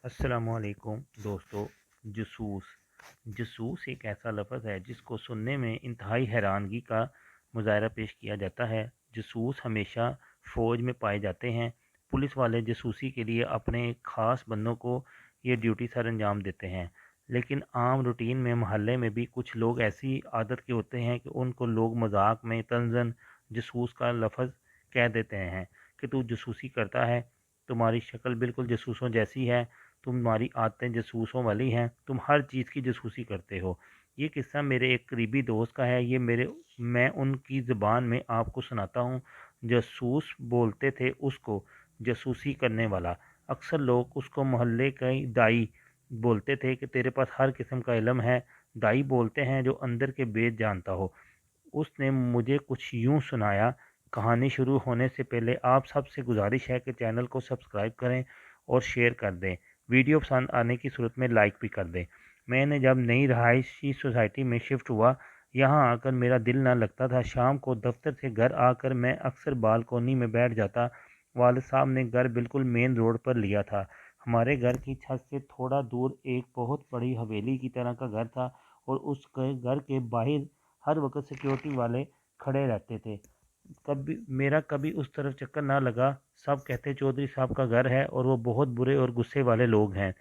अस्सलाम वालेकुम दोस्तों। जसूस जसूस एक ऐसा लफ्ज़ है जिसको सुनने में इंतहाई हैरानगी का मुजाहरा पेश किया जाता है। जसूस हमेशा फ़ौज में पाए जाते हैं। पुलिस वाले जसूसी के लिए अपने ख़ास बंदों को ये ड्यूटी सर अंजाम देते हैं। लेकिन आम रूटीन में मोहल्ले में भी कुछ लोग ऐसी आदत के होते हैं कि उनको लोग मजाक में तंजन जसूस का लफ्ज़ कह देते हैं कि तू जसूसी करता है, तुम्हारी शक्ल बिल्कुल जसूसों जैसी है, तुम्हारी आदतें जासूसों वाली हैं, तुम हर चीज़ की जासूसी करते हो। ये किस्सा मेरे एक करीबी दोस्त का है। मैं उनकी ज़बान में आपको सुनाता हूँ। जासूस बोलते थे उसको, जासूसी करने वाला। अक्सर लोग उसको मोहल्ले का ही दाई बोलते थे कि तेरे पास हर किस्म का इल्म है। दाई बोलते हैं जो अंदर के भेद जानता हो। उसने मुझे कुछ यूँ सुनाया। कहानी शुरू होने से पहले आप सबसे गुजारिश है कि चैनल को सब्सक्राइब करें और शेयर कर दें। वीडियो पसंद आने की सूरत में लाइक भी कर दें। मैंने जब नई रहायशी सोसाइटी में शिफ्ट हुआ, यहाँ आकर मेरा दिल ना लगता था। शाम को दफ्तर से घर आकर मैं अक्सर बालकोनी में बैठ जाता। वालिद साहब ने घर बिल्कुल मेन रोड पर लिया था। हमारे घर की छत से थोड़ा दूर एक बहुत बड़ी हवेली की तरह का घर था और उस घर के बाहर हर वक्त सिक्योरिटी वाले खड़े रहते थे। कभी उस तरफ चक्कर ना लगा। सब कहते चौधरी साहब का घर है और वो बहुत बुरे और गुस्से वाले लोग हैं,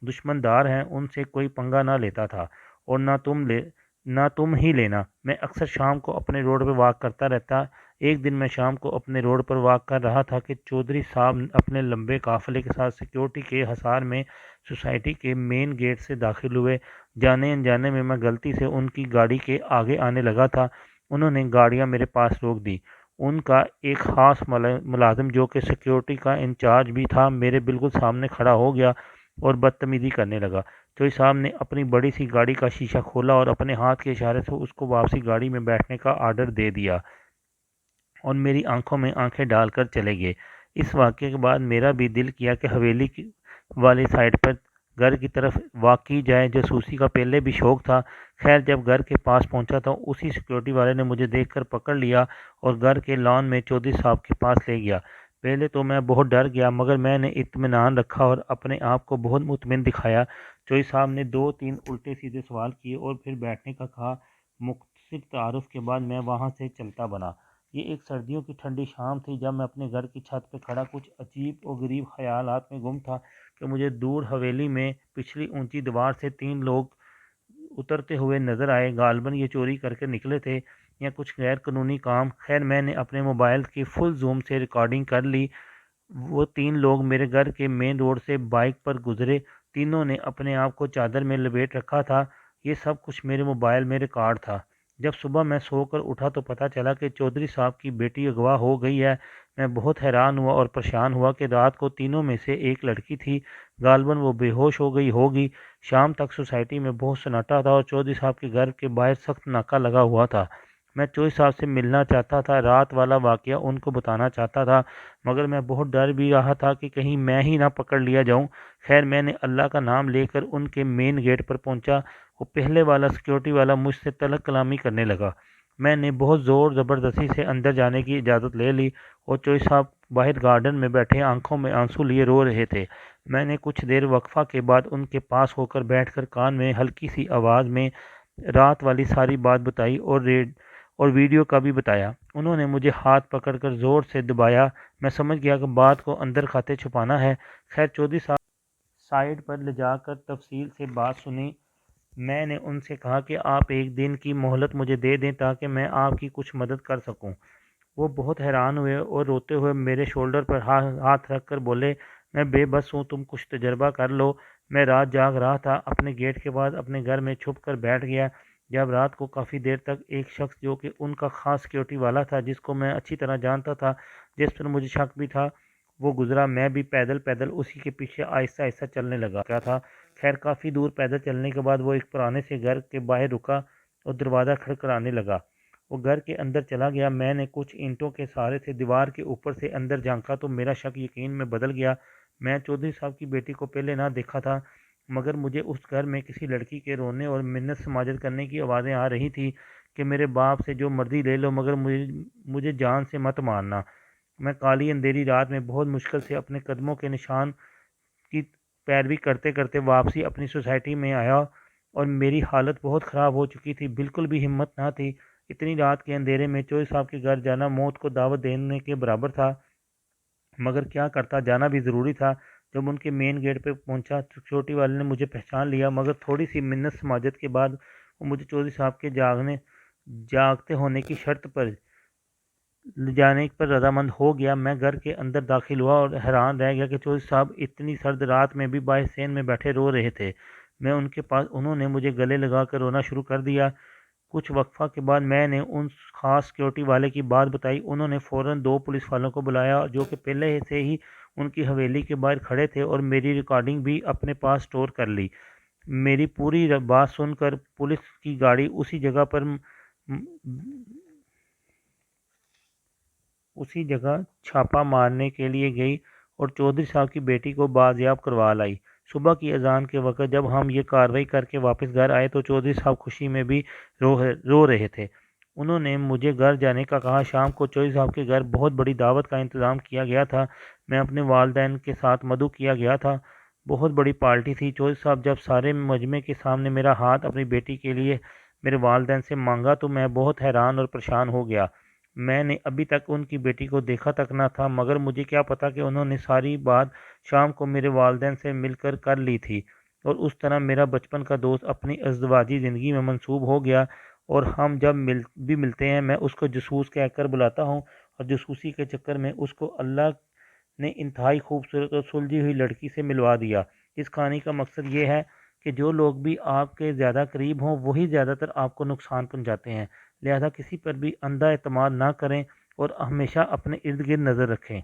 दुश्मनदार हैं, उनसे कोई पंगा ना लेता था और ना तुम ही लेना। मैं अक्सर शाम को अपने रोड पर वॉक करता रहता। एक दिन मैं शाम को अपने रोड पर वॉक कर रहा था कि चौधरी साहब अपने लंबे काफिले के साथ सिक्योरिटी के हसार में सोसाइटी के मेन गेट से दाखिल हुए। जाने अनजाने में मैं गलती से उनकी गाड़ी के आगे आने लगा था। उन्होंने गाड़ियां मेरे पास रोक दी। उनका एक ख़ास मुलाजिम जो कि सिक्योरिटी का इंचार्ज भी था, मेरे बिल्कुल सामने खड़ा हो गया और बदतमीज़ी करने लगा। चौधरी साहब ने अपनी बड़ी सी गाड़ी का शीशा खोला और अपने हाथ के इशारे से उसको वापसी गाड़ी में बैठने का आर्डर दे दिया और मेरी आंखों में आंखें डालकर चले गए। इस वाक़ये के बाद मेरा भी दिल किया कि हवेली की वाली साइड पर घर की तरफ वॉक की जाए। जासूसी का पहले भी शौक था। खैर जब घर के पास पहुंचा तो उसी सिक्योरिटी वाले ने मुझे देखकर पकड़ लिया और घर के लॉन में चौधरी साहब के पास ले गया। पहले तो मैं बहुत डर गया, मगर मैंने इत्मीनान रखा और अपने आप को बहुत मुतमिन दिखाया। चौधरी साहब ने दो तीन उल्टे सीधे सवाल किए और फिर बैठने का कहा। मुख्तसर तारुफ के बाद मैं वहाँ से चलता बना। ये एक सर्दियों की ठंडी शाम थी जब मैं अपने घर की छत पर खड़ा कुछ अजीब और गरीब ख्यालात में गुम था कि मुझे दूर हवेली में पिछली ऊंची दीवार से तीन लोग उतरते हुए नजर आए। गालबन ये चोरी करके निकले थे या कुछ गैर कानूनी काम। खैर मैंने अपने मोबाइल की फुल जूम से रिकॉर्डिंग कर ली। वो तीन लोग मेरे घर के मेन रोड से बाइक पर गुजरे। तीनों ने अपने आप को चादर में लपेट रखा था। ये सब कुछ मेरे मोबाइल में रिकॉर्ड था। जब सुबह मैं सोकर उठा तो पता चला कि चौधरी साहब की बेटी अगवा हो गई है। मैं बहुत हैरान हुआ और परेशान हुआ कि रात को तीनों में से एक लड़की थी। गालबन वो बेहोश हो गई होगी। शाम तक सोसाइटी में बहुत सन्नाटा था और चौधरी साहब के घर के बाहर सख्त नाका लगा हुआ था। मैं चौधरी साहब से मिलना चाहता था, रात वाला वाकया उनको बताना चाहता था, मगर मैं बहुत डर भी रहा था कि कहीं मैं ही ना पकड़ लिया जाऊं। खैर मैंने अल्लाह का नाम लेकर उनके मेन गेट पर पहुंचा। वो पहले वाला सिक्योरिटी वाला मुझसे तलक कलामी करने लगा। मैंने बहुत ज़ोर ज़बरदस्ती से अंदर जाने की इजाज़त ले ली और चौधरी साहब बाहर गार्डन में बैठे आंखों में आंसू लिए रो रहे थे। मैंने कुछ देर वक्फा के बाद उनके पास होकर बैठकर कान में हल्की सी आवाज़ में रात वाली सारी बात बताई और वीडियो का भी बताया। उन्होंने मुझे हाथ पकड़कर ज़ोर से दबाया। मैं समझ गया कि बात को अंदर खाते छुपाना है। खैर चौधरी साहब साइड पर ले जाकर तफसील से बात सुनी। मैंने उनसे कहा कि आप एक दिन की मोहलत मुझे दे दें ताकि मैं आपकी कुछ मदद कर सकूं। वो बहुत हैरान हुए और रोते हुए मेरे शोल्डर पर हाथ रख कर बोले, मैं बेबस हूँ, तुम कुछ तजर्बा कर लो। मैं रात जाग रहा था, अपने गेट के बाद अपने घर में छुप कर बैठ गया। जब रात को काफ़ी देर तक एक शख्स जो कि उनका ख़ास सिक्योरिटी वाला था, जिसको मैं अच्छी तरह जानता था, जिस पर मुझे शक भी था, वो गुज़रा, मैं भी पैदल पैदल उसी के पीछे आहिस्ता आहिस्ता चलने लगा क्या था। खैर काफ़ी दूर पैदल चलने के बाद वो एक पुराने से घर के बाहर रुका और दरवाज़ा खड़खड़ाने लगा। वो घर के अंदर चला गया। मैंने कुछ ईंटों के सहारे से दीवार के ऊपर से अंदर झांका तो मेरा शक यकीन में बदल गया। मैं चौधरी साहब की बेटी को पहले ना देखा था, मगर मुझे उस घर में किसी लड़की के रोने और मिन्नत समाजत करने की आवाज़ें आ रही थी कि मेरे बाप से जो मर्जी ले लो, मगर मुझे मुझे जान से मत मारना। मैं काली अंधेरी रात में बहुत मुश्किल से अपने कदमों के निशान की پیروی کرتے کرتے واپسی اپنی سوسائٹی میں آیا اور میری حالت بہت خراب ہو چکی تھی، بالکل بھی ہمت نہ تھی۔ اتنی رات کے اندھیرے میں چودھری صاحب کے گھر جانا موت کو دعوت دینے کے برابر تھا، مگر کیا کرتا، جانا بھی ضروری تھا۔ جب ان کے مین گیٹ پہ پہنچا تو چوٹی والے نے مجھے پہچان لیا، مگر تھوڑی سی منت سماجت کے بعد وہ مجھے چودھری صاحب کے جاگتے ہونے کی شرط پر جانے پر رضامند ہو گیا۔ میں گھر کے اندر داخل ہوا اور حیران رہ گیا کہ چودھری صاحب اتنی سرد رات میں بھی باحسین میں بیٹھے رو رہے تھے۔ میں ان کے پاس، انہوں نے مجھے گلے لگا کر رونا شروع کر دیا۔ کچھ وقفہ کے بعد میں نے ان خاص سیکورٹی والے کی بات بتائی۔ انہوں نے فوراً 2 پولیس والوں کو بلایا جو کہ پہلے سے ہی ان کی حویلی کے باہر کھڑے تھے، اور میری ریکارڈنگ بھی اپنے پاس سٹور کر لی۔ میری پوری بات سن کر پولیس کی گاڑی اسی جگہ چھاپا مارنے کے لیے گئی اور چودھری صاحب کی بیٹی کو بازیاب کروا لائی۔ صبح کی اذان کے وقت جب ہم یہ کارروائی کر کے واپس گھر آئے تو چودھری صاحب خوشی میں بھی رو رہے تھے۔ انہوں نے مجھے گھر جانے کا کہا۔ شام کو چودھری صاحب کے گھر بہت بڑی دعوت کا انتظام کیا گیا تھا۔ میں اپنے والدین کے ساتھ مدعو کیا گیا تھا۔ بہت بڑی پارٹی تھی۔ چودھری صاحب جب سارے مجمع کے سامنے میرا ہاتھ اپنی بیٹی کے لیے میرے والدین سے مانگا تو میں بہت حیران اور پریشان ہو گیا۔ میں نے ابھی تک ان کی بیٹی کو دیکھا تک نہ تھا، مگر مجھے کیا پتا کہ انہوں نے ساری بات شام کو میرے والدین سے مل کر لی تھی، اور اس طرح میرا بچپن کا دوست اپنی ازدواجی زندگی میں منسوب ہو گیا۔ اور ہم جب بھی ملتے ہیں میں اس کو جاسوس کہہ کر بلاتا ہوں، اور جاسوسی کے چکر میں اس کو اللہ نے انتہائی خوبصورت اور سلجھی ہوئی لڑکی سے ملوا دیا۔ اس کہانی کا مقصد یہ ہے کہ جو لوگ بھی آپ کے زیادہ قریب ہوں وہی زیادہ تر آپ کو نقصان پہنچاتے ہیں، لہذا کسی پر بھی اندھا اعتماد نہ کریں اور ہمیشہ اپنے ارد گرد نظر رکھیں۔